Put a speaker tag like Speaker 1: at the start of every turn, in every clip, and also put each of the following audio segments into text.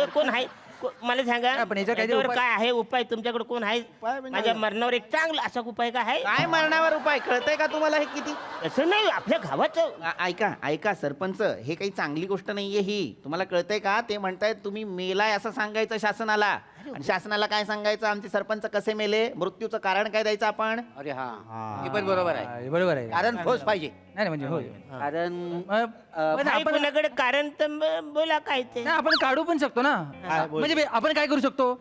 Speaker 1: याच्यावर कोण आहे मला सांगा.
Speaker 2: पण याच्यावर काहीतरी
Speaker 1: याच्यावर
Speaker 2: उपाय-
Speaker 1: काय आहे उपाय तुमच्याकडे कोण आहे? माझ्या मरणावर एक चांगला असा उपाय काय आहे?
Speaker 3: काय मरणावर उपाय कळतंय का तुम्हाला हे किती?
Speaker 1: तसं नाही आपल्या गावाचं.
Speaker 3: ऐका ऐका सरपंच, हे काही चांगली गोष्ट नाहीये ही. तुम्हाला कळतंय का? ते म्हणतायत तुम्ही मेलाय असं सांगायचं शासनाला. आणि शासनाला काय सांगायचं? आमचे सरपंच कसे मेले, मृत्यूचं कारण काय द्यायचं आपण?
Speaker 4: अरे हा हे पण बरोबर आहे.
Speaker 2: हा, बरोबर आहे.
Speaker 4: कारण ठोस पाहिजे.
Speaker 2: नाही म्हणजे हो
Speaker 4: कारण
Speaker 1: पण
Speaker 2: आपण
Speaker 1: कोणाकडे कारण तर बोला काय ते.
Speaker 2: नाही, आपण काढू पण शकतो ना. म्हणजे आपण काय करू शकतो,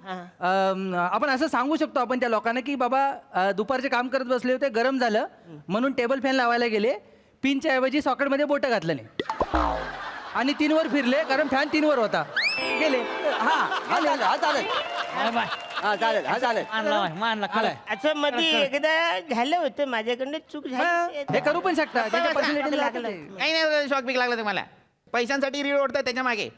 Speaker 2: आपण असं सांगू शकतो आपण त्या लोकांना की बाबा दुपारचे काम करत बसले होते, गरम झालं म्हणून टेबल फॅन लावायला गेले, पिनच्या ऐवजी सॉकेटमध्ये बोटं घातलं नाही आणि 3 वर फिरले कारण फॅन 3 वर होता, गेले.
Speaker 4: हा हा चालेल, हा चालेल, हा चालेल, हा चालेल.
Speaker 1: असं मध्ये एकदा झालं होतं माझ्याकडनं चूक
Speaker 2: हा,
Speaker 1: झाली.
Speaker 2: हे करू पण शकता. त्यांच्या personality ला लागलं ते.
Speaker 3: काही नाही शॉक बिक लागला तुम्हाला. पैशांसाठी रीड ओढताय त्याच्या मागे.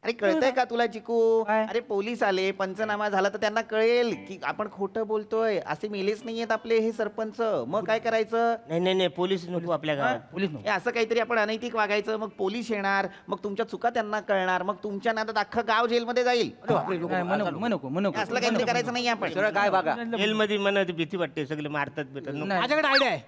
Speaker 3: अरे कळतंय का तुला चिकू?
Speaker 2: काय?
Speaker 3: अरे पोलीस आले, पंचनामा झाला तर त्यांना कळेल की आपण खोटं बोलतोय. असे मेलेच नाहीयेत आपले हे सरपंच. मग काय करायचं?
Speaker 1: नाही पोलीस नको आपल्या गावात.
Speaker 2: पोलीस
Speaker 3: हे असं काहीतरी आपण अनैतिक वागायचं. मग पोलीस येणार, मग तुमच्या चुका त्यांना कळणार, मग तुमच्या नादात अख्खं गाव जेलमध्ये जाईल.
Speaker 2: नको
Speaker 3: हे असलं काहीतरी करायचं नाही आपण.
Speaker 4: सरळ काय बघा
Speaker 1: जेलमध्ये मनात भीती वाटते, सगळे मारतात बिरतात. नको.
Speaker 5: माझ्याकडे आयडिया आहे.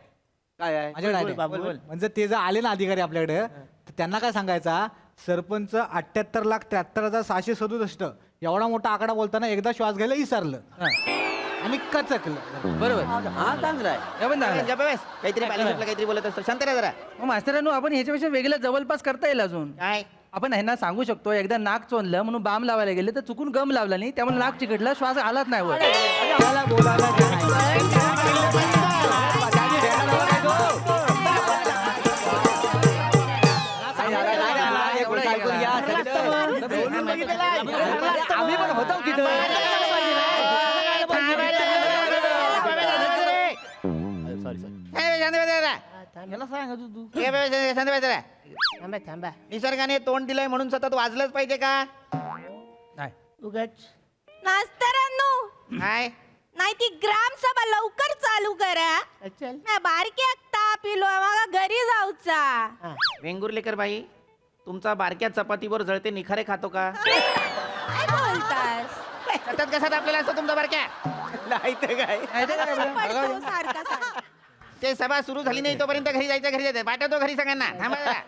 Speaker 4: काय आहे.
Speaker 5: माझ्याकडे
Speaker 1: बोल,
Speaker 5: आयडिया
Speaker 1: बाबू, बोल.
Speaker 5: म्हणजे ते जर आले ना अधिकारी आपल्याकडे, तर त्यांना काय सांगायचा, सरपंच 78,73,667 एवढा मोठा आकडा बोलताना एकदा श्वास घ्यायला विसरलं आणि कचकलं.
Speaker 2: बरोबर.
Speaker 4: हा चांगला आहे.
Speaker 2: हे पण चांगलं आहे.
Speaker 3: गप्प बस. काहीतरी पाहिजे काहीतरी बोलत असतो. शांत राहा जरा.
Speaker 2: मग मास्तरांनो, आपण ह्याच्यापेक्षा वेगळं जवळपास करता येईल अजून.
Speaker 3: काय?
Speaker 2: आपण ह्यांना सांगू शकतो, एकदा नाक चोंदलं म्हणून बाम लावायला गेले तर चुकून गम लावला नाही, त्यामुळे नाक चिकटलं, श्वास आलाच नाही वर.
Speaker 4: आम्ही पण होतो तिथं.
Speaker 1: थांबा
Speaker 3: निसर्गाने तोंड दिलंय म्हणून सतत वाजलंच पाहिजे का?
Speaker 2: नाही.
Speaker 1: उगाच
Speaker 6: मास्तरांनो,
Speaker 3: काय?
Speaker 6: नाही ती ग्रामसभा लवकर चालू करा.
Speaker 1: चल.
Speaker 6: नाही बारक्या ताप इलो आम्हाला घरी जाऊचा.
Speaker 3: वेंगुर्लेकर बाई, तुमचा बारक्या चपातीवर जळते निखारे खातो का?
Speaker 6: काय बोलतास?
Speaker 3: सतत कसा आपल्याला असतो तुमचा बारक्या?
Speaker 4: नाही तर काय.
Speaker 6: पडतो सारखा सारखा.
Speaker 3: ते सभा सुरू झाली नाही तोपर्यंत घरी जायचं. पाठवतो घरी सगळ्यांना. थांबा जरा.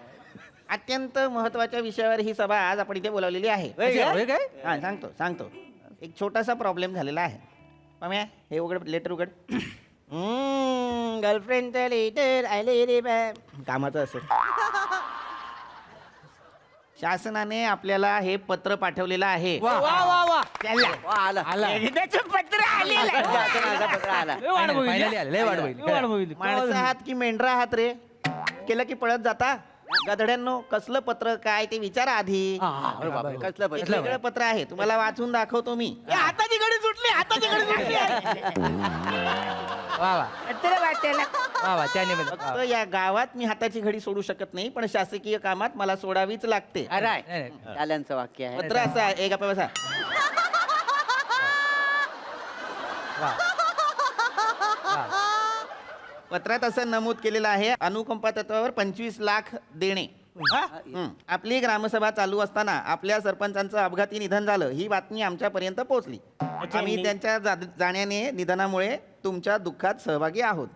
Speaker 3: अत्यंत महत्वाच्या विषयावर ही सभा आज आपण इथे बोलावलेली आहे.
Speaker 2: होय काय?
Speaker 3: हा सांगतो. एक छोटासा प्रॉब्लेम झालेला आहे. पम्या, हे उघड, लेटर उघड. गर्लफ्रेंडचं लेटर आले रे बा. कामाचं असेल. शासनाने आपल्याला हे पत्र पाठवलेलं आहे.
Speaker 4: वा वा वा आला.
Speaker 1: एकदाचं पत्र आलेलं आहे.
Speaker 4: पत्र आला.
Speaker 2: Finally आलं, लय वाट बघितली.
Speaker 3: माणसं आहात की मेंढरा आहात रे? केलं की पळत जाता. गधड्यांनो, कसलं पत्र काय ते विचारा आधी.
Speaker 4: अरे बापरे, कसलं
Speaker 3: एक
Speaker 4: पत्र.
Speaker 3: वेगळं पत्र आहे, तुम्हाला वाचून दाखवतो मी.
Speaker 1: हाताची घडी सुटली.
Speaker 2: वा वा
Speaker 1: पत्र वाचायला
Speaker 2: वा वा, त्याने पण-
Speaker 3: फक्त या गावात मी हाताची घडी सोडू शकत नाही, पण शासकीय कामात मला सोडावीच लागते.
Speaker 4: अरे
Speaker 2: नाही, नाही.
Speaker 4: टाल्यांचं वाक्य आहे.
Speaker 3: पत्र असं आहे, एक बसा.
Speaker 2: वा.
Speaker 3: पत्रात असं नमूद केलेलं आहे, अनुकंपा तत्वावर 25 लाख देणे. आपली ग्रामसभा चालू असताना आपल्या सरपंचांचं अपघाती निधन झालं, ही बातमी आमच्यापर्यंत पोहोचली. आम्ही त्यांच्या जाण्याने निधनामुळे तुमच्या दुःखात सहभागी आहोत.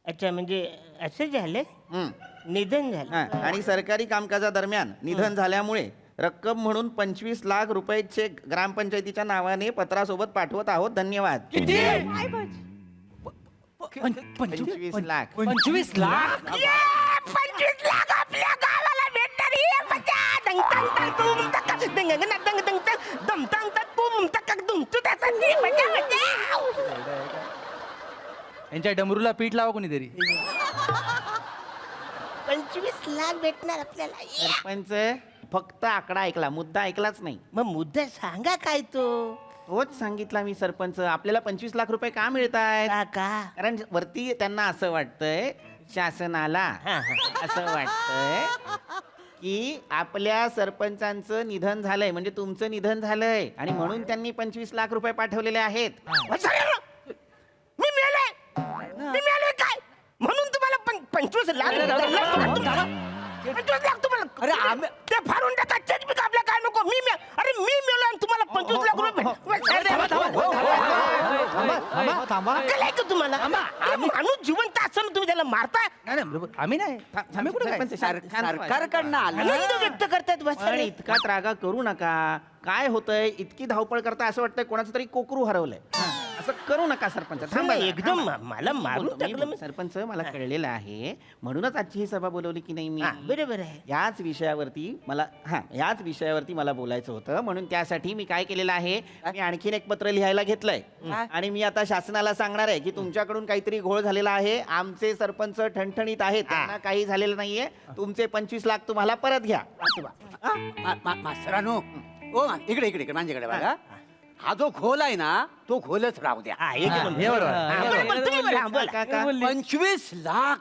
Speaker 1: अच्छा, म्हणजे असं झालं,
Speaker 3: हं.
Speaker 1: निधन झालं.
Speaker 3: आणि सरकारी कामकाजादरम्यान निधन झाल्यामुळे रक्कम म्हणून 25 लाख रुपये चेक ग्रामपंचायतीच्या नावाने पत्रासोबत पाठवत आहोत. धन्यवाद. 25 लाख.
Speaker 2: 25 लाख.
Speaker 1: 25 लाख आपल्या गावाला भेटणार. ये बच्चा. दंग दंग दंग तुम तक दंग दंग दंग दंग तक दम दंग तक तुम तक दुम तू त्याचा नी बच्चा बच्चा.
Speaker 2: यांच्या डमरूला पीठ लावा कोणीतरी.
Speaker 1: 25 लाख भेटणार आपल्याला. ये.
Speaker 3: सरपंच फक्त आकडा ऐकला, मुद्दा ऐकलाच नाही.
Speaker 1: मग मुद्दा सांगा काय तो.
Speaker 3: तोच सांगितला मी सरपंच. आपल्याला 25 लाख रुपये का मिळतायत?
Speaker 1: का?
Speaker 3: कारण वरती त्यांना असं वाटतंय, शासनाला असं वाटतंय की आपल्या सरपंचांचं निधन झालंय, म्हणजे तुमचं निधन झालंय, आणि म्हणून त्यांनी 25 लाख रुपये पाठवलेले आहेत.
Speaker 1: मी मिळालोय काय म्हणून तुम्हाला 25 लाख 25 लाख तुम्हाला.
Speaker 4: अरे आम्ही
Speaker 1: ते फाडून टाका. चेक बिक आपल्या काय नको. अरे मी मिळालो
Speaker 5: थांबा.
Speaker 1: अक्कल आहे का तुम्हाला अरे, माणूस जिवंत असताना तुम्ही त्याला मारताय
Speaker 2: नाही नाही बरोबर. आम्ही नाही आम्ही कुठे काय?
Speaker 3: सरपंच, शांत व्हा.
Speaker 4: सरकारकडनं आलं
Speaker 1: आनंद व्यक्त करतायत बस
Speaker 3: पण इतका त्रागा करू नका. काय होतंय, इतकी धावपळ करता असं वाटतंय कोणाचं तरी कोकरू हरवलंय. असं करू नका सरपंच. थांबा जरा,
Speaker 1: एकदम
Speaker 3: थांबा.
Speaker 1: मला मारून
Speaker 3: बोलतो,
Speaker 1: टाकलं मी.
Speaker 3: सरपंच मला कळलेलं आहे, म्हणूनच आजची ही सभा बोलवली की नाही मी.
Speaker 1: बरोबर आहे
Speaker 3: याच विषयावरती मला बोलायचं होतं, म्हणून त्यासाठी मी काय केलेलं आहे, मी आणखीन एक पत्र लिहायला घेतलंय आणि मी आता शासनाला सांगणार आहे की तुमच्याकडून काहीतरी घोळ झालेला आहे. आमचे सरपंच ठणठणीत आहेत, त्यांना काही झालेलं नाहीये. तुमचे 25 लाख तुम्हाला परत घ्या.
Speaker 4: मास्तरानो ओ इकडे इकडे इकडे माझ्याकडे बघा. हा जो खोल आहे ना तो खोलच राहू द्या.
Speaker 1: एक मिनिट.
Speaker 2: हे बरोबर.
Speaker 1: हा, बरोबर, तुम्ही बरं, हा, बोला.
Speaker 3: का-
Speaker 4: 25 लाख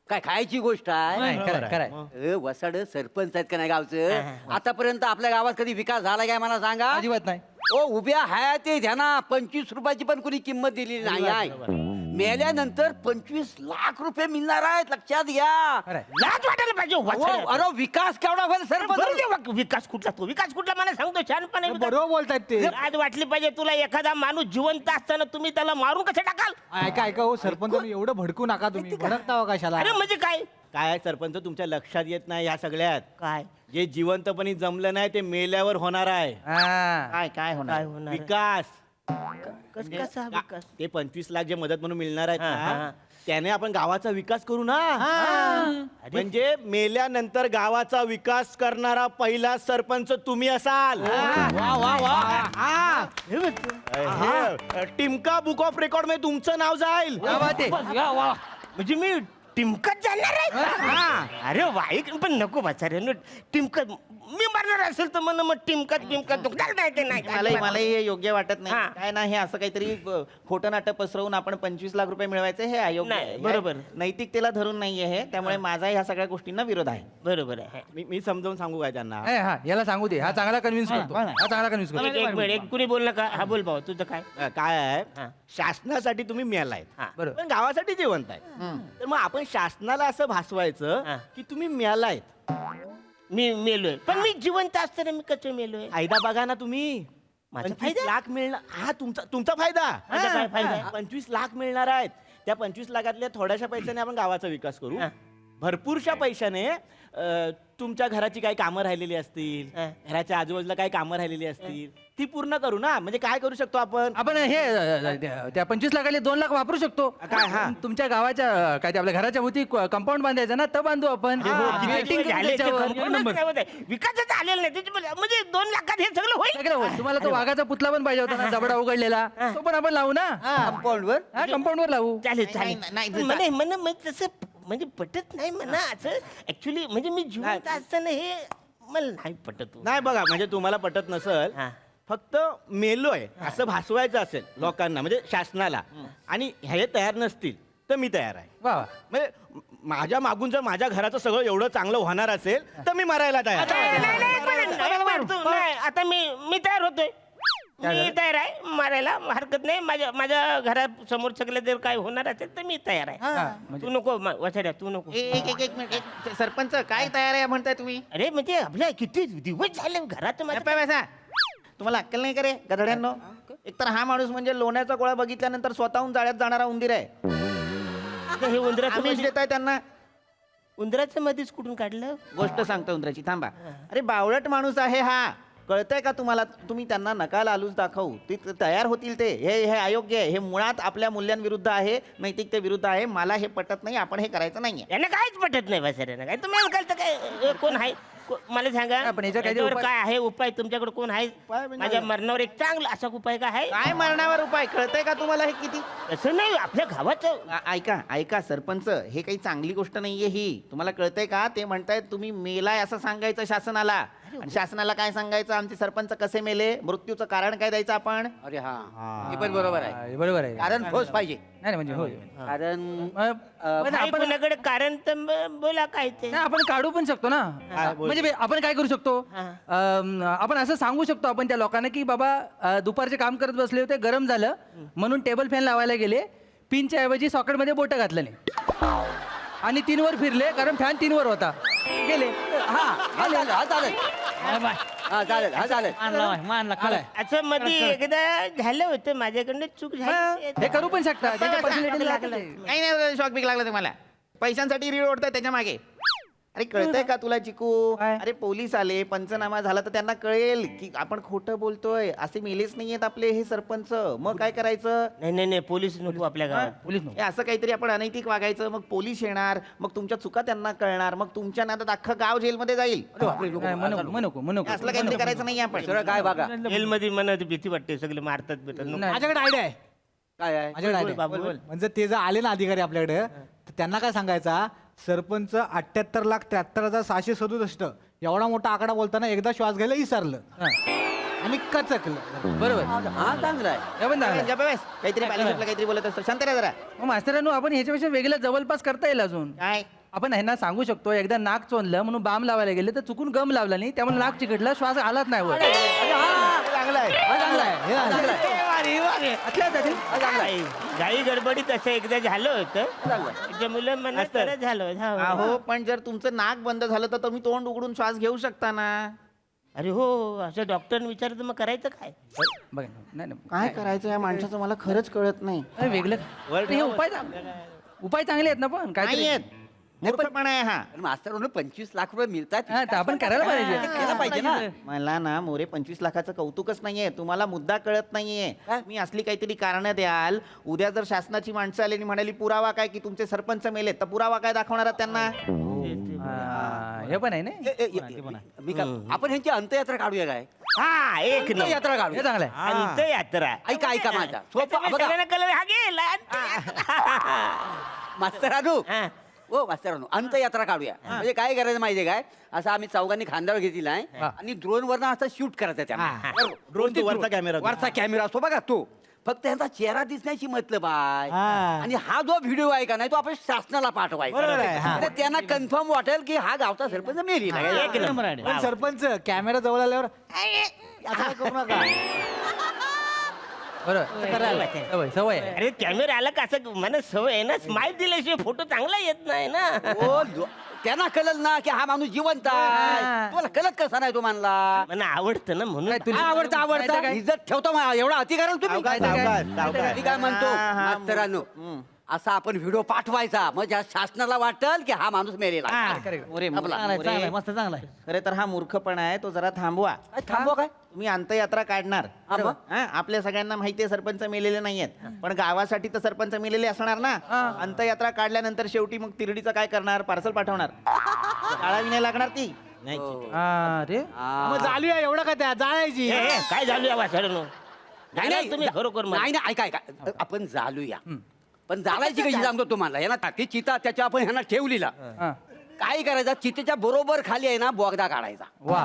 Speaker 4: काय खायची गोष्ट आहे.
Speaker 2: नाही, खरं आहे, खरं आहे.
Speaker 4: वसाड सरपंच आहेत का नाही गावचं. आतापर्यंत आपल्या गावात कधी विकास झाला काय मला सांगा.
Speaker 2: अजिबात नाही.
Speaker 4: ओ उभ्या हाय ते ध्याना 25 रुपयाची पण कोणी किंमत दिलेली नाही आहे. मेल्यानंतर 25 लाख रुपये मिळणार आहेत, लक्षात घ्या.
Speaker 2: खरं आहे.
Speaker 1: लाज वाटायला पाहिजे
Speaker 4: अहो,
Speaker 1: वाचायला.
Speaker 4: अरे विकास केवढा होईल
Speaker 1: बरं
Speaker 4: सरपंच.
Speaker 1: ते विकास कुठला तो विकास कुठला मला सांगतो छानपणे
Speaker 5: बरोबर बोलतायत ते.
Speaker 1: लाज वाटली पाहिजे तुला. एखादा माणूस जिवंत असताना तुम्ही त्याला मारून कसं टाकाल.
Speaker 5: ऐका ऐका हो सरपंच एवढं भडकू नका तुम्ही. भडकता हो कशाला.
Speaker 1: अरे म्हणजे काय
Speaker 7: काय सरपंच तुमच्या लक्षात येत नाही या सगळ्यात.
Speaker 1: काय
Speaker 7: जे जिवंतपणी जमलं नाही ते मेल्यावर होणार आहे.
Speaker 2: हा.
Speaker 3: काय काय होणार?
Speaker 1: काय होणार
Speaker 7: विकास.
Speaker 1: कसा विकास
Speaker 7: ते 25 लाख जे मदत म्हणून मिळणार आहेत
Speaker 1: हा, हा.
Speaker 7: ना, त्याने आपण गावाचा विकास करू ना. म्हणजे मेल्यानंतर गावाचा विकास करणारा पहिला सरपंच तुम्ही असाल.
Speaker 4: वा वा वा.
Speaker 7: टिमका बुक ऑफ रेकॉर्ड मध्ये तुमचं नाव जाईल.
Speaker 2: क्या बात आहे.
Speaker 1: म्हणजे मी टिमकत जाणार आहे. अरे वाईक पण नको बाचारे टिमकत मी मारणार असेल तर मग टिमकत नाही ते नाही
Speaker 3: मलाही हे योग्य वाटत नाही.
Speaker 1: हा.
Speaker 3: काय ना, हे असं काहीतरी खोटं नाटक पसरवून आपण 25 लाख रुपये मिळवायचे हे अयोग्य
Speaker 1: नाही,
Speaker 3: आहे.
Speaker 1: बरोबर.
Speaker 3: नैतिकतेला धरून नाहीये हे. त्यामुळे माझा ह्या सगळ्या गोष्टींना विरोध आहे.
Speaker 1: बरोबर आहे.
Speaker 7: मी समजावून सांगू काय त्यांना.
Speaker 2: हा याला सांगू दे. हा चांगला कन्व्हिन्स करतो. हा चांगला कन्व्हिन्स करतो.
Speaker 1: एक मिनिट कुणी बोल नका. हा बोल भाऊ तुझं काय
Speaker 7: काय आहे,
Speaker 1: हा.
Speaker 7: शासनासाठी तुम्ही मेलाय,
Speaker 1: हा.
Speaker 2: बरोबर.
Speaker 7: पण गावासाठी जिवंत आहे. तर मग आपण शासनाला असं भासवायचं
Speaker 1: हा.
Speaker 7: की तुम्ही मेलायत.
Speaker 1: मी मेलोय पण मी जिवंत असताना मी कसं मेलोय.
Speaker 7: फायदा बघा ना तुम्ही.
Speaker 1: माझा
Speaker 7: 25
Speaker 1: फायदा?
Speaker 7: लाख मिळणार. हा तुमचा फायदा.
Speaker 1: माझा काय फायदा आहे?
Speaker 7: 25 लाख मिळणार आहेत. त्या 25 लाखातल्या थोड्याशा पैशाने आपण गावाचा विकास करू.
Speaker 1: हा.
Speaker 7: भरपूरशा पैशाने तुमच्या घराची काही कामं राहिलेली असतील,
Speaker 1: हा.
Speaker 7: घराच्या आजूबाजूला काही कामं राहिलेली असतील, ती पूर्ण करू ना. म्हणजे काय करू शकतो आपण.
Speaker 2: आपण हे त्या 25 लाखाले 2 लाख वापरू शकतो.
Speaker 7: काय, हा.
Speaker 2: तुमच्या गावाच्या काय ते आपल्या घराच्या भोवती कंपाऊंड बांधायचं ना, तर बांधू आपण. Lighting करू त्याच्यावर. एक नंबर.
Speaker 1: विकासच आलेला नाही त्याच्यामुळे म्हणजे 2 लाखात हे सगळं होईल.
Speaker 2: सगळं होईल. तुम्हाला तो वाघाचा पुतळा पण पाहिजे होता ना, जबडा उघडलेला, तो पण आपण लावू ना.
Speaker 4: कंपाऊंडवर
Speaker 2: हा कंपाऊंड वर लावू.
Speaker 1: चालेल
Speaker 3: नाही,
Speaker 1: चालेल
Speaker 3: नाही,
Speaker 1: पण म्हणजे तसं म्हणजे पटत नाही म्हणा असं ऍक्च्युली म्हणजे मी जिवंत असताना हे मला नाही पटत.
Speaker 7: नाही बघा, म्हणजे तुम्हाला पटत नसल,
Speaker 1: हा.
Speaker 7: फक्त मेलोय असं भासवायचं असेल लोकांना, म्हणजे शासनाला, आणि हे तयार नसतील तर मी तयार आहे.
Speaker 2: वा वा.
Speaker 7: म्हणजे माझ्या मागून जर माझ्या घराचं सगळं एवढं चांगलं होणार असेल तर मी मरायला तयार आहे.
Speaker 1: नाही आता मी तयार होतोय. मी तयार आहे मारायला हरकत नाही. माझ्या घरासमोर सगळं जर काय होणार असेल तर मी तयार आहे. तू नको वाचाड्या तू नको.
Speaker 3: एक मिनिट सरपंच, काय तयार आहे म्हणताय तुम्ही?
Speaker 1: अरे म्हणजे आपल्या किती दिवस झाले घरात माझं-
Speaker 3: गप्पा बसा. तुम्हाला अक्कल नाही करे गधड्यांनो? एकतर हा माणूस म्हणजे लोण्याचा गोळा बघितल्यानंतर स्वतःहून जाळ्यात जाणारा उंदीर आहे.
Speaker 1: आता हे उंदराचं
Speaker 3: आमिष
Speaker 1: मध्ये-
Speaker 3: देताय त्यांना.
Speaker 1: उंदराचं मध्येच कुठून काढलं.
Speaker 3: गोष्ट सांगतो उंदराची, थांबा. अरे बावळट माणूस आहे हा, कळतंय का तुम्हाला? तुम्ही त्यांना नका लालूच दाखवू, ते तयार होतील. ते हे अयोग्य आहे. हे मुळात आपल्या मूल्यांविरुद्ध आहे, नैतिकतेविरुद्ध आहे. मला हे पटत नाही. आपण हे करायचं नाहीये.
Speaker 1: यांना काहीच पटत नाही बसाऱ्यांना काय. तुम्ही कळतं काय कोण आहे मला सांगा.
Speaker 2: आपण याच्या काहीतरी
Speaker 1: याच्यावर
Speaker 2: उपाय-
Speaker 1: काय आहे उपाय तुमच्याकडे कोण आहे?
Speaker 7: म्हणजे-
Speaker 1: माझ्या मरणावर एक चांगला असा उपाय काय आहे?
Speaker 3: काय मरणावर उपाय? कळतंय का तुम्हाला हे किती?
Speaker 1: तसं नाही आपल्या गावाचं
Speaker 3: ऐका सरपंच, हे काही चांगली गोष्ट नाहीये ही. तुम्हाला कळतंय का? ते म्हणतायत तुम्ही मेलाय असं सांगायचं शासनाला. आणि शासनाला काय सांगायचं? आमचे सरपंच कसे मेले, मृत्यूचं कारण काय द्यायचं आपण?
Speaker 4: अरे हा हे पण बरोबर आहे.
Speaker 2: हा, बरोबर आहे.
Speaker 4: कारण ठोस पाहिजे.
Speaker 2: नाही म्हणजे होय.
Speaker 4: कारण
Speaker 2: पण
Speaker 1: नाही
Speaker 2: आपण
Speaker 1: कुणाकडे कारण तर बोला काय ते.
Speaker 2: नाही, आपण काढू पण शकतो ना. म्हणजे आपण काय करू शकतो, आपण असं सांगू शकतो आपण त्या लोकांना की बाबा दुपारचे काम करत बसले होते, गरम झालं म्हणून टेबल फॅन लावायला गेले, पिनच्या ऐवजी सॉकेटमध्ये बोट घातलं नाही आणि 3 वर फिरले कारण फॅन 3 वर होता, गेले.
Speaker 4: हा चालेल. हा चालेल हा चालेल
Speaker 5: मानला खरंय.
Speaker 1: असं मध्ये एकदा झालं होतं माझ्याकडनं चूक झाली
Speaker 2: हे करू पण शकता त्याच्या पर्सनॅलिटी लागलं
Speaker 3: काही नाही शॉक बिक लागला तुम्हाला पैशांसाठी रीड ओढताय त्याच्या मागे. अरे कळतंय का तुला चिकू?
Speaker 2: काय?
Speaker 3: अरे पोलीस आले, पंचनामा झाला तर त्यांना कळेल की आपण खोटं बोलतोय. असे मेलेच नाहीयेत आपले हे सरपंच. मग काय करायचं?
Speaker 1: नाही पोलीस नको आपल्या गावात.
Speaker 2: पोलीस
Speaker 3: हे असं काहीतरी आपण अनैतिक वागायचं. मग पोलीस येणार, मग तुमच्या चुका त्यांना कळणार, मग तुमच्या नादात अख्खं गाव जेलमध्ये जाईल. हे असलं काहीतरी करायचं नाही आपण.
Speaker 4: सरळ काय बघा
Speaker 1: जेलमध्ये मनात भीती वाटते, सगळे मारतात बिरतात. नको.
Speaker 5: माझ्याकडे आयडिया आहे.
Speaker 4: काय आहे
Speaker 5: माझ्याकडे
Speaker 1: बोल,
Speaker 5: आयडिया
Speaker 1: बोल, बोल.
Speaker 5: म्हणजे ते जर आले ना अधिकारी आपल्याकडे तर त्यांना काय सांगायचा, सरपंच 78,73,667 एवढा मोठा आकडा बोलताना एकदा श्वास घ्यायला विसरलं आणि कचकलं.
Speaker 2: बरोबर
Speaker 4: हा चांगला आहे
Speaker 2: हे पण चांगलं आहे.
Speaker 3: गप्प बस. काहीतरी बालिशपणा काहीतरी बोलत असतो. शांत राहा जरा.
Speaker 2: मग मास्तरांनो आपण ह्याच्यापेक्षा वेगळं जवळपास करता येईल अजून.
Speaker 3: काय
Speaker 2: आपण ह्यांना सांगू शकतो एकदा नाक चोनलं म्हणून बाम लावायला गेले तर चुकून गम लावला नाही त्यामुळे नाक चिकटलं श्वास आलाच नाही वर.
Speaker 5: चांगलं आहे हे चांगलं आहे.
Speaker 1: गाई गडबडीत असं एकदा झालं होतं. त्याच्यामुळे मनात जरा झालं.
Speaker 3: अहो पण जर तुमचं नाक बंद झालं तर तुम्ही तोंड उघडून श्वास घेऊ शकता ना.
Speaker 1: अरे हो, असं डॉक्टरने विचारलं मग करायचं काय?
Speaker 2: बघा नाही
Speaker 3: काय करायचं या माणसाचं मला खरंच कळत नाही.
Speaker 2: अरे वेगळं हे उपाय चांगले आहेत ना पण काय
Speaker 3: नाही येत. मूर्खपणा आहे हा.
Speaker 4: मास्तर 25 लाख रुपये मिळतात
Speaker 2: आपण करायला पाहिजे
Speaker 4: केलं पाहिजे ना.
Speaker 3: मला ना मोरे 25 लाखाचं कौतुकच नाहीये. तुम्हाला मुद्दा कळत नाहीये. मी असली काहीतरी कारणं द्याल. उद्या जर शासनाची माणसं आली आणि म्हणाली पुरावा काय की तुमचे सरपंच मेलेत, तर पुरावा काय दाखवणार आहात त्यांना?
Speaker 2: हे पण आहे ना
Speaker 4: मी काय आपण ह्यांची अंत्ययात्रा काढूया काय
Speaker 1: हा, एक नंबर.
Speaker 4: अंत्ययात्रा
Speaker 2: हे
Speaker 4: काढूया
Speaker 2: चांगलं आहे
Speaker 1: अंत्ययात्रा.
Speaker 4: ऐका ऐका माझा सोपं बघा
Speaker 1: सगळ्यांना कळलं, हा गेला.
Speaker 4: मास्तरानू
Speaker 1: हा.
Speaker 4: ओ मास्तरानू अंत्ययात्रा काढूया म्हणजे काय करायचं माहितीये काय असं आम्ही चौघांनी खांद्यावर घेतलेला आहे आणि ड्रोन वरनं असं शूट करायचं त्यांना
Speaker 7: ड्रोन तो वरचा कॅमेरा तो.
Speaker 4: वरचा कॅमेरा असतो बघा तो फक्त ह्यांचा चेहरा दिसण्याची मतलब आहे आणि हा जो व्हिडिओ आहे का नाही तो आपण शासनाला
Speaker 5: बरोबर आहे, हा.
Speaker 4: पाठवायचा तर त्यांना कन्फर्म वाटेल की हा गावचा सरपंच मेलेला आहे.
Speaker 1: एक नंबर.
Speaker 5: पण सरपंच कॅमेरा जवळ आल्यावर असं करू नका.
Speaker 2: बरोबर सवय आहे.
Speaker 1: अरे कॅमेरा आला का असं मला सवय आहे ना. स्माईल दिल्याशिवाय फोटो चांगला येत नाही ना.
Speaker 4: ओ, त्यांना कळलं ना की हा माणूस जिवंत आहे तुम्हाला कळत कसा नाही तो मानला
Speaker 1: मला आवडतं ना म्हणून.
Speaker 2: काय तुला-
Speaker 4: आवडतं
Speaker 2: नाही तर
Speaker 4: आवडतं
Speaker 2: काय?
Speaker 4: इज्जत ठेवतो एवढा अति कराल तुम्ही
Speaker 7: सावकाश.
Speaker 4: मी काय म्हणतो
Speaker 3: हा, हा,
Speaker 4: मास्तरांनो असा आपण व्हिडिओ पाठवायचा म्हणजे शासनाला वाटेल की हा माणूस मेलेला आहे.
Speaker 3: मोरे
Speaker 4: आपला.
Speaker 5: चांगलं आहे, मस्त चांगलं आहे.
Speaker 3: खरे तर हा मूर्खपणा आहे. तो जरा थांबवा.
Speaker 4: काय थांबवा काय
Speaker 3: तुम्ही अंत्ययात्रा काढणार.
Speaker 4: हा, मग?
Speaker 3: हा, आपल्या सगळ्यांना माहितीये सरपंच मेलेले नाहीयेत, पण गावासाठी तर सरपंच मेलेले असणार ना. अंत्ययात्रा काढल्यानंतर शेवटी मग तिरडीचं काय करणार? पार्सल पाठवणार. काळावी नाही लागणार ती.
Speaker 7: नाही
Speaker 2: अरे
Speaker 5: मग जाळूया एवढं का त्या जाळायची.
Speaker 1: काय झालं या वासळनो?
Speaker 4: नाही
Speaker 1: तुम्ही खरोखर मला-
Speaker 4: नाही ऐका ऐका आपण जालूया पण जालायची कशी सांगतो तुम्हाला यांना ती चिता त्याच्या आपण ह्यांना ठेवलीला काय करायचं चितेच्या बरोबर खाली आहे ना बोगदा काढायचा
Speaker 2: वा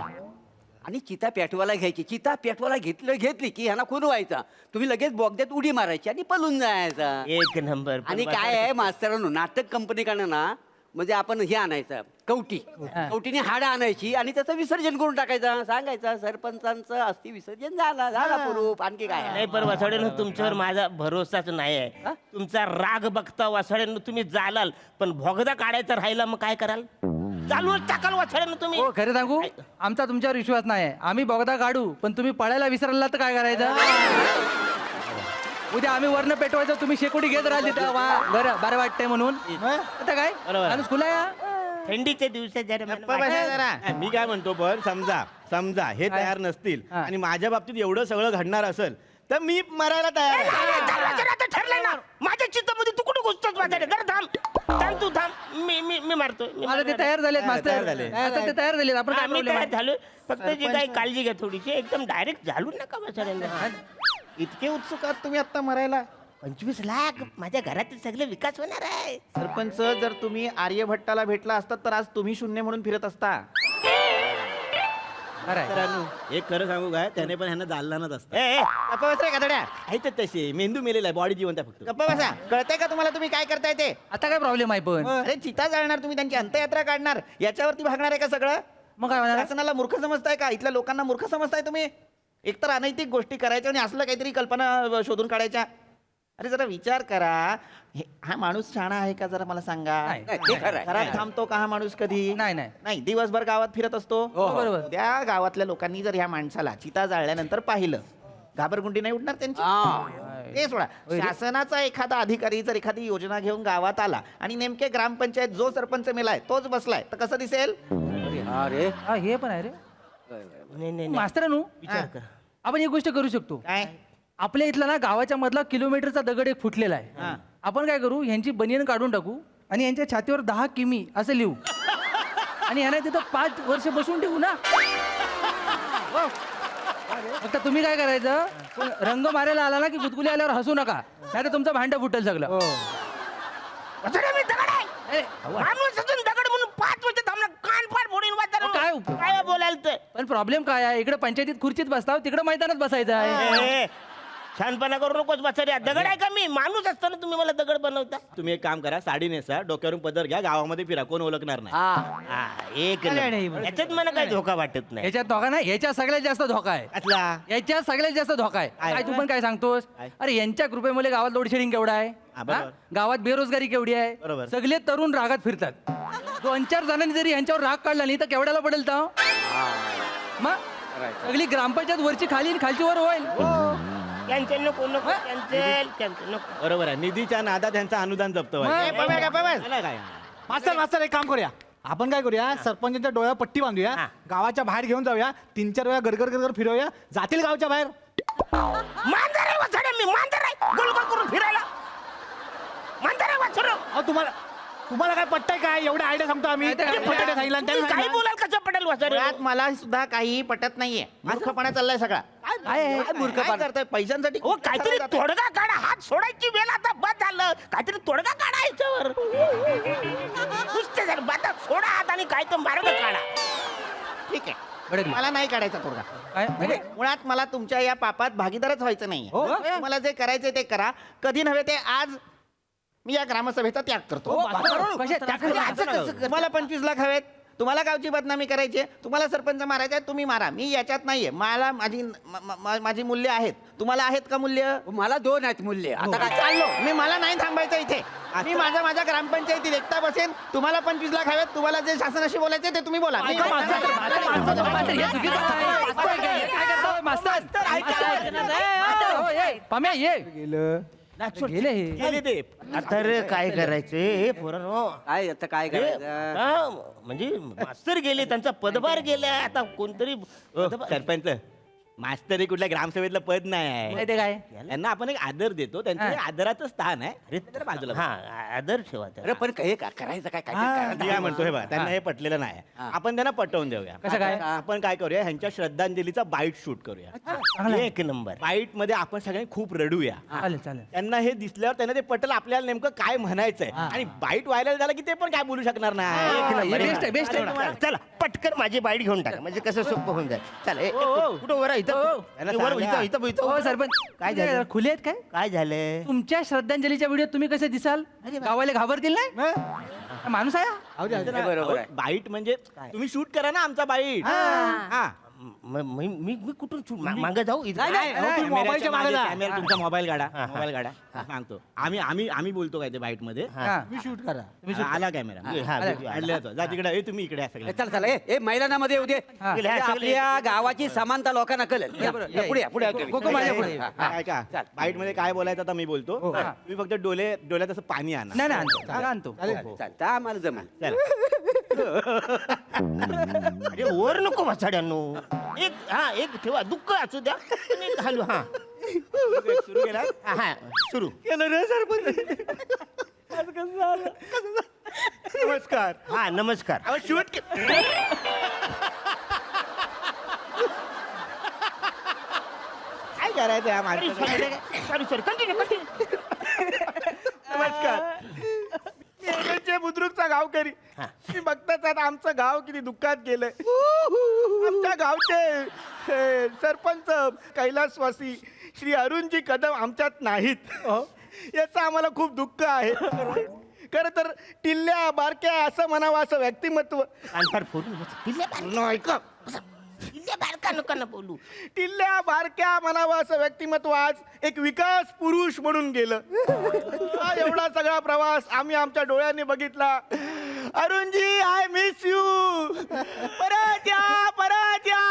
Speaker 4: आणि चिता पेटवायला घ्यायची चिता पेटवायला घेतली की ह्यांना खून व्हायचा तुम्ही लगेच बोगद्यात उडी मारायची आणि पळून जायचा
Speaker 1: एक नंबर.
Speaker 4: आणि काय आहे मास्तरांनो नाटक कंपनीकडनं ना म्हणजे आपण हे आणायचं कवटीने हाडं आणायची आणि त्याचं विसर्जन करून टाकायचं सांगायचं सरपंचांचं अस्थि विसर्जन झाला पुरूप आणखी काय आहे?
Speaker 1: नाही पण वासळेनो तुमच्यावर माझा भरोसाच नाही आहे. तुमचा राग बघता वासळेनो तुम्ही जालाल, पण भोगदा काढायचा राहिला मग काय कराल? चालूच टाकाल वासळेनो तुम्ही.
Speaker 2: हो खरं सांगू आमचा तुमच्यावर विश्वास नाही आहे. आम्ही बोगदा काढू पण तुम्ही पळायला विसरला तर काय करायचं? उद्या आम्ही वर्ण पेटवायचं तुम्ही शेकोटी घेत राहिली तर वा बरं बरं वाटतंय म्हणून आता काय माणूस खुला
Speaker 1: थंडीच्या दिवसात जरा
Speaker 3: गप्प बसा जरा.
Speaker 7: मी काय म्हणतो पण समजा हे तयार नसतील
Speaker 2: हा.
Speaker 7: आणि माझ्या बाबतीत एवढं सगळं घडणार असेल तर मी मरायला तयार आहे.
Speaker 1: आता ठरलंय ना. माझ्या चित्तामध्ये तू कुठे घुसतोस वासळे? जरा थांब तू थांब. मी मारतोय.
Speaker 2: आता ते तयार झालेत मास्तर
Speaker 7: तयार झाले.
Speaker 2: आता ते तयार झालेत आपण काय
Speaker 1: मी
Speaker 2: problem
Speaker 1: तयार
Speaker 2: आहे?
Speaker 1: झालो. फक्त जी काही काळजी घ्या थोडीशी. एकदम डायरेक्ट झालू नका वासळेनो.
Speaker 3: इतके उत्सुक आहात तुम्ही आता मरायला?
Speaker 1: 25 लाख माझ्या घरातील सगळे विकास होणार आहे.
Speaker 3: सरपंच जर तुम्ही आर्यभट्टाला भेटला असतात तर आज तुम्ही शून्य म्हणून फिरत असता.
Speaker 2: खरं आहे.
Speaker 7: मित्रांनो, एक खरं सांगू काय त्याने पण ह्यांना जालनाच असतं
Speaker 1: ए,
Speaker 3: गप्प बस रे गधड्या.
Speaker 7: आहेत तसे मेंदू मेलेला आहे बॉडी जिवंत आहे फक्त
Speaker 3: गप्प बसा. कळतंय का तुम्हाला तुम्ही काय करताय ते?
Speaker 2: आता काय प्रॉब्लेम आहे पण
Speaker 3: अरे चिता जाळणार तुम्ही, त्यांची अंत्ययात्रा काढणार, याच्यावरती भागणार आहे का सगळं?
Speaker 2: मग काय म्हणणार?
Speaker 3: शासनाला मूर्ख समजताय का? इथल्या लोकांना मूर्ख समजताय तुम्ही? एकतर अनैतिक गोष्टी करायच्या आणि असलं काहीतरी कल्पना शोधून काढायच्या. अरे जरा विचार करा, हा माणूस शहाणा आहे का जरा मला सांगा.
Speaker 2: नाही,
Speaker 4: नाही, ते खरं आहे.
Speaker 3: घरात थांबतो का हा माणूस कधी?
Speaker 2: नाही.
Speaker 3: दिवसभर गावात फिरत असतो.
Speaker 2: बरोबर.
Speaker 3: त्या गावातल्या लोकांनी जर ह्या माणसाला चिता जाळल्यानंतर पाहिलं, घाबरगुंडी नाही उठणार त्यांची? ते सोडा, शासनाचा एखादा अधिकारी जर एखादी योजना घेऊन गावात आला आणि नेमके ग्रामपंचायत जो सरपंच मेलाय तोच बसलाय, तर कसं दिसेल?
Speaker 4: अरे
Speaker 2: हा, हे पण आहे रे
Speaker 1: नाही
Speaker 2: मास्तरानू.
Speaker 1: विचार कर.
Speaker 2: आपण एक गोष्ट करू शकतो.
Speaker 3: काय?
Speaker 2: आपल्या इथला ना गावाच्या मधला किलोमीटरचा दगड एक फुटलेला आहे. आपण काय करू, ह्यांची बनियन काढून टाकू आणि यांच्या छातीवर 10 किमी असं लिहू आणि ह्यांना तिथं 5 वर्ष बसून ठेवू ना. फक्त तुम्ही काय करायचं, रंग मारायला आला ना की गुदगुली आल्यावर हसू नका, नाही तर तुमचं भांडं फुटेल सगळं.
Speaker 1: वसड्या, मी दगड आहे. माणूस असून दगड म्हणून 5 वर्ष थांबला, कान फाड फोडीन वाचायला.
Speaker 2: काय उपयोग?
Speaker 1: काय बोलायला ते?
Speaker 2: पण प्रॉब्लेम काय आहे, इकडे पंचायतीत खुर्चीत बसताव, तिकडे मैदानात बसायचं आहे.
Speaker 1: छानपणा करू नकोस बसऱ्या. दगड आहे का मी? माणूस असताना तुम्ही मला दगड बनवता.
Speaker 7: तुम्ही एक काम करा, साडी नेसा, डोक्यावरून पदर घ्या, गावामध्ये फिरा, कोण ओळखणार नाही.
Speaker 1: एक नंबर. याच्यात मला काही धोका वाटत नाही.
Speaker 2: याच्यात धोका नाही, याच्यात सगळ्यात जास्त धोका आहे.
Speaker 7: असला
Speaker 2: याच्यात सगळ्यात जास्त धोका आहे. काय तू पण काय सांगतोस? अरे यांच्या कृपेमुळे गावात लोडशेडिंग केवढा आहे,
Speaker 7: बरोबर.
Speaker 2: हा? गावात बेरोजगारी केवढी आहे,
Speaker 7: बरोबर.
Speaker 2: सगळे तरुण रागात फिरतात. 2-4 जणांनी जरी यांच्यावर राग काढला नाही तर केवढ्याला पडेल तर मग सगळी ग्रामपंचायत वरची खाली आणि खालची वर होईल.
Speaker 1: कॅन्सल नको नको कॅन्सल नको.
Speaker 7: बरोबर आहे, निधीच्या नादात त्यांचं अनुदान जप्त
Speaker 2: मग?
Speaker 7: व्हायचं. झालं काय?
Speaker 5: मास्तर एक काम करूया, आपण काय करूया, सरपंचाच्या डोळ्यावर पट्टी बांधूया, गावाच्या बाहेर घेऊन जाऊया, 3-4 वेळा गरगर फिरवूया, जातील गावच्या बाहेर.
Speaker 1: मांजर आहे वसड्या, मी मांजर आहे. गोल गोल करून फिरायला मांजर आहे वसड्या.
Speaker 5: अहो तुम्हाला काय पट्टाय काय, एवढे आयडिया सांगतो आम्ही.
Speaker 2: काय ते-
Speaker 5: पटाटे सांगितलं आणि त्याने
Speaker 1: काय
Speaker 5: सांगितलं.
Speaker 1: बोलाल कसं पटेल वसड्या?
Speaker 3: मुळात मला सुद्धा काही पटत नाहीये. मूर्खपणा चाललाय सगळा.
Speaker 2: आहे.
Speaker 3: काय करताय पैशांसाठी?
Speaker 1: हो काहीतरी तोडगा काढा. हात सोडायची वेळ आता बस झालं. काहीतरी तोडगा काढा याच्यावर. नुसते जर बाता सोडा हात आणि काय तर मार्ग काढा.
Speaker 3: ठीक आहे,
Speaker 2: भडकली.
Speaker 3: मला नाही काढायचा तोडगा.
Speaker 2: काय म्हणजे?
Speaker 3: मुळात मला तुमच्या या पापात भागीदारच व्हायचं नाही.
Speaker 2: हो?
Speaker 3: तुम्हाला जे करायचंय ते करा. कधी नव्हे ते आज मी या ग्रामसभेचा त्याग करतो.
Speaker 2: कशा- त्या-
Speaker 3: असं कसं? तुम्हाला 25 लाख हवेत, तुम्हाला गावची बदनामी करायची आहे, तुम्हाला सरपंच मारायचा आहे, तुम्ही मारा. मी याच्यात नाहीये. मला माझी मूल्य आहेत. तुम्हाला आहेत का मूल्य?
Speaker 4: मला 2 आहेत मूल्य. आता काय
Speaker 3: चाललो मला नाही थांबायचं इथे. मी माझ्या ग्रामपंचायतीत एकटा बसेन. तुम्हाला 25 लाख हवेत, तुम्हाला जे शासनाशी बोलायचं ते तुम्ही बोला.
Speaker 2: मास्तर, हे चुकीचं आहे. काय करतो? मास्तर, मास्तर, हो, ये. पम्या, ये. गेले हे.
Speaker 7: गेले ते.
Speaker 1: आता रे काय करायचं हे पोरांनो?
Speaker 4: काय आता काय करायचं?
Speaker 1: हा, म्हणजे मास्तर गेले, त्यांचा पदभार गेला. आता कोणतरी
Speaker 7: सरपंच, मास्तर हे कुठल्या ग्रामसभेतलं पद नाही आहे.
Speaker 2: नाही ते काय?
Speaker 7: त्यांना आपण एक आदर देतो, त्यांचं हे आदराचं स्थान आहे.
Speaker 1: अरे
Speaker 7: जरा बाजूला
Speaker 1: हा आदर ठेवा
Speaker 4: अरे
Speaker 1: त्याला.
Speaker 4: पण हे करायचं काय
Speaker 7: मी काय म्हणतो हे बघा, त्यांना हे पटलेलं नाही. आपण त्यांना पटवून देऊया.
Speaker 2: कसं काय?
Speaker 7: आपण काय करूया, ह्यांच्या श्रद्धांजलीचा बाईट शूट करूया.
Speaker 1: एक नंबर.
Speaker 7: बाईट मध्ये आपण सगळ्यांनी खूप रडूया.
Speaker 2: चालेल चालेल.
Speaker 7: त्यांना हे दिसल्यावर त्यांना ते पटलं आपल्याला नेमकं काय म्हणायचंय. आणि बाईट व्हायरल झालं की ते पण काय बोलू शकणार नाही.
Speaker 2: हे बेस्ट आहे, बेस्ट आहे.
Speaker 1: चला पटकन माझी बाईट घेऊन टाका, म्हणजे कसं सोपं होऊन जाईल. चला कुठं वर आहे?
Speaker 2: हो.
Speaker 1: इथं वर, इथं इथं
Speaker 2: हो
Speaker 1: इथं.
Speaker 2: सरपंच,
Speaker 1: काय झालं?
Speaker 2: खुले आहेत काय?
Speaker 1: काय झालं?
Speaker 2: तुमच्या श्रद्धांजलीच्या व्हिडिओ तुम्ही कसे दिसाल? गावाला घाबरतील नाही? हा माणूस आहे हा?
Speaker 4: बरोबर आहे.
Speaker 7: बाईट म्हणजे तुम्ही शूट करा ना आमचा बाईट. हा.
Speaker 1: मी कुठून मागे जाऊ? इथं?
Speaker 4: नाही, नाही,
Speaker 5: तुम्ही
Speaker 7: कॅमेऱ्याच्या
Speaker 5: मोबाईलच्या
Speaker 7: मागे
Speaker 5: मागे
Speaker 7: कॅमेरा, तुमचा मोबाईल काढा. मोबाईल काढा. सांगतो आम्ही बोलतो काय ते बाईट मध्ये.
Speaker 2: हा.
Speaker 5: तुम्ही शूट करा.
Speaker 7: आला कॅमेरा.
Speaker 1: हा,
Speaker 7: आडल्या तो. जा तिकडे. ए, तुम्ही इकडे या सगळे.
Speaker 4: चला ए मैदानामध्ये येऊ दे.
Speaker 2: हा.
Speaker 4: म्हणजे आपल्या गावाची समानता लोकांना कळेल. या, पुढे या, पुढे या तुम्ही.
Speaker 2: कोको माझ्या पुढे.
Speaker 4: हा,
Speaker 7: काय का बाईट मध्ये काय बोलायचं आता मी बोलतो. तुम्ही फक्त डोळ्यात असं पाणी आणा.
Speaker 2: नाही नाही आणतो, हा, आणतो.
Speaker 4: चालतं, आम्हाला जमेल.
Speaker 1: अरे वर नको बसाड्यांनो. एक ठेवा, दुःख असू द्या. पण एक घालू. हा
Speaker 7: सुरू केला.
Speaker 1: हा सुरू.
Speaker 7: नमस्कार.
Speaker 1: हा नमस्कार.
Speaker 7: अहो, शूट काय करायचं या माणसाला?
Speaker 1: Sorry continue.
Speaker 7: नमस्कार. मी बुद्रुकचा गावकरी. मी बघताच आता आमचं गाव किती दुःखात गेलंय. आमच्या गावचे सरपंच कैलासवासी श्री अरुणजी कदम आमच्यात नाहीत. याचं आम्हाला खूप दुःख आहे. खरं तर टिल्ल्या बारक्या असं म्हणावं असं व्यक्तिमत्व
Speaker 1: कानफार फोडून बस. पिल्ल्या बारक्या. ऐका. पिल्ल्या बारक्या नका ना बोलू.
Speaker 7: टिल्ल्या बारक्या म्हणावं असं व्यक्तिमत्व आज एक विकास पुरुष म्हणून गेलं. हा एवढा सगळा प्रवास आम्ही आमच्या डोळ्यांनी बघितला. Arun ji, I miss you. परत या, परत या.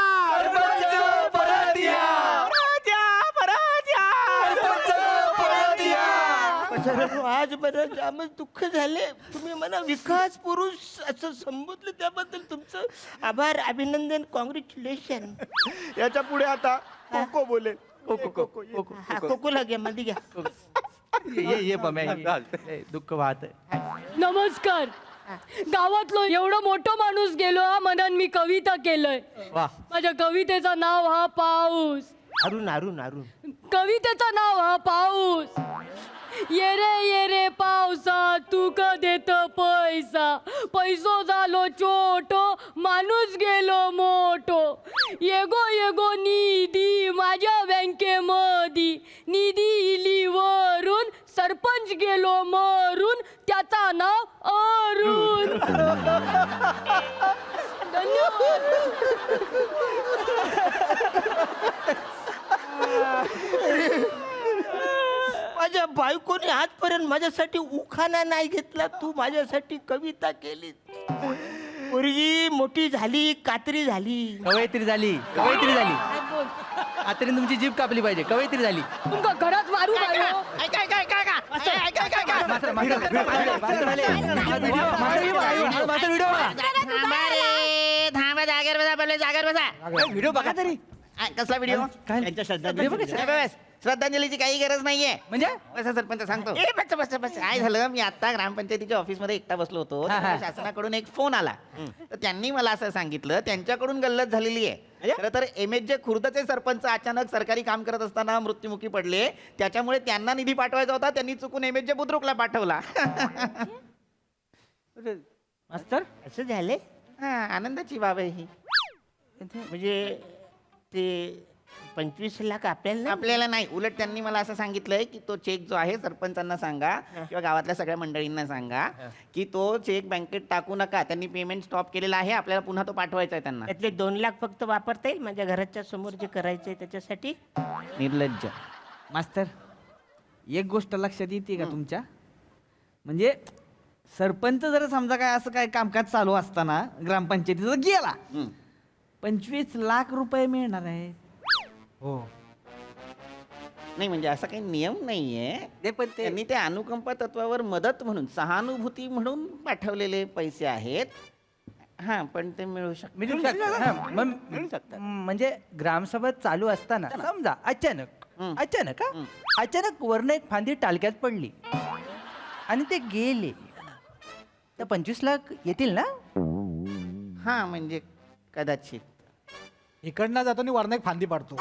Speaker 7: परत या, परत या.
Speaker 1: सर, आज बरं जामच दुःख झाले. तुम्ही मला विकास पुरुष असं संबोधलं त्याबद्दल तुमचं आभार, अभिनंदन, कॉंग्रॅच्युलेशन.
Speaker 7: याच्या पुढे आता कोको बोले.
Speaker 1: कोकोला घ्या, मध्ये घ्या.
Speaker 2: ये पम्या दुःख वाहत
Speaker 8: नमस्कार. गावातलो एवढं मोठं माणूस गेलो हा म्हणून मी कविता केलंय.
Speaker 2: वा.
Speaker 8: माझ्या कवितेचं नाव हा पाऊस.
Speaker 1: अरुण अरुण अरुण
Speaker 8: कवितेचं नाव हा पाऊस. ये रे पावसा तू का देत पैसा, पैसो झालो छोटो माणूस गेलो मोठो. येगो निधी माझ्या बँकेमधी, निधी इली वरून सरपंच गेलो मरून, त्याचा नाव अरुण. धन्यवाद.
Speaker 1: माझ्या बायकोने आजपर्यंत माझ्यासाठी उखाणा नाही घेतला. तू माझ्यासाठी कविता केली. पोरगी मोठी झाली, कात्री झाली.
Speaker 2: कवयित्री झाली.
Speaker 8: काय बोल.
Speaker 2: आता तुमची जीभ कापली पाहिजे. कवयित्री झाली.
Speaker 8: तुमका घरात मारू काय हो?
Speaker 3: थांबा, जागेवर बसा, पहिले जागेवर बसा.
Speaker 4: व्हिडिओ बघा तरी.
Speaker 3: कसला व्हिडिओ?
Speaker 1: त्यांच्या श्रद्धांजली.
Speaker 3: बस, श्रद्धांजलीची काही गरज नाहीये.
Speaker 2: म्हणजे
Speaker 3: बसा सरपंच, सांगतो.
Speaker 1: ए, बस बस बस.
Speaker 3: काय झालं, मी आता ग्रामपंचायतीच्या ऑफिसमध्ये एकटा बसलो होतो.
Speaker 2: हा, हा.
Speaker 3: तेव्हा शासनाकडून एक फोन आला. तर त्यांनी मला असं सांगितलं, त्यांच्याकडून गल्लत झालेली आहे. खरं तर MSJ खुर्दचे सरपंच अचानक सरकारी काम करत असताना मृत्युमुखी पडले. त्याच्यामुळे त्यांना निधी पाठवायचा होता. त्यांनी चुकून MSJ बुद्रुकला पाठवला.
Speaker 2: मास्तर
Speaker 1: असं झाले
Speaker 3: हा, आनंदाची बाब आहे ही.
Speaker 1: म्हणजे ते 25 लाख आपल्याला नाही?
Speaker 3: आपल्याला नाही, उलट त्यांनी मला असं सांगितलंय की तो चेक जो आहे सरपंचांना सांगा किंवा गावातल्या सगळ्या मंडळींना सांगा की तो चेक बँकेत टाकू नका. त्यांनी पेमेंट स्टॉप केलेला आहे. आपल्याला पुन्हा तो पाठवायचा आहे त्यांना.
Speaker 1: त्यातले 2 लाख फक्त वापरता येईल माझ्या घराच्या समोर जे करायचंय त्याच्यासाठी.
Speaker 3: निर्लज्ज.
Speaker 9: मास्तर, एक गोष्ट लक्षात येते का तुमच्या? म्हणजे सरपंच जर समजा काय असं काय कामकाज चालू असताना ग्रामपंचायतीचा गेला, 25 लाख रुपये मिळणार आहे.
Speaker 5: हो.
Speaker 3: नाही म्हणजे असा काही नियम नाहीये.
Speaker 4: नाही, पण ते
Speaker 3: त्यांनी ते अनुकंपा तत्वावर मदत म्हणून, सहानुभूती म्हणून पाठवलेले पैसे आहेत. हा, पण ते मिळू शकतात.
Speaker 2: मिळू शकतात. म्हणजे ग्रामसभा चालू असताना समजा अचानक अचानक वरनं एक फांदी टालक्यात पडली आणि ते गेले, तर 25 लाख येतील ना?
Speaker 3: हा, म्हणजे कदाचित.
Speaker 5: इकडनं जाताना वरनं एक फांदी पाडतो.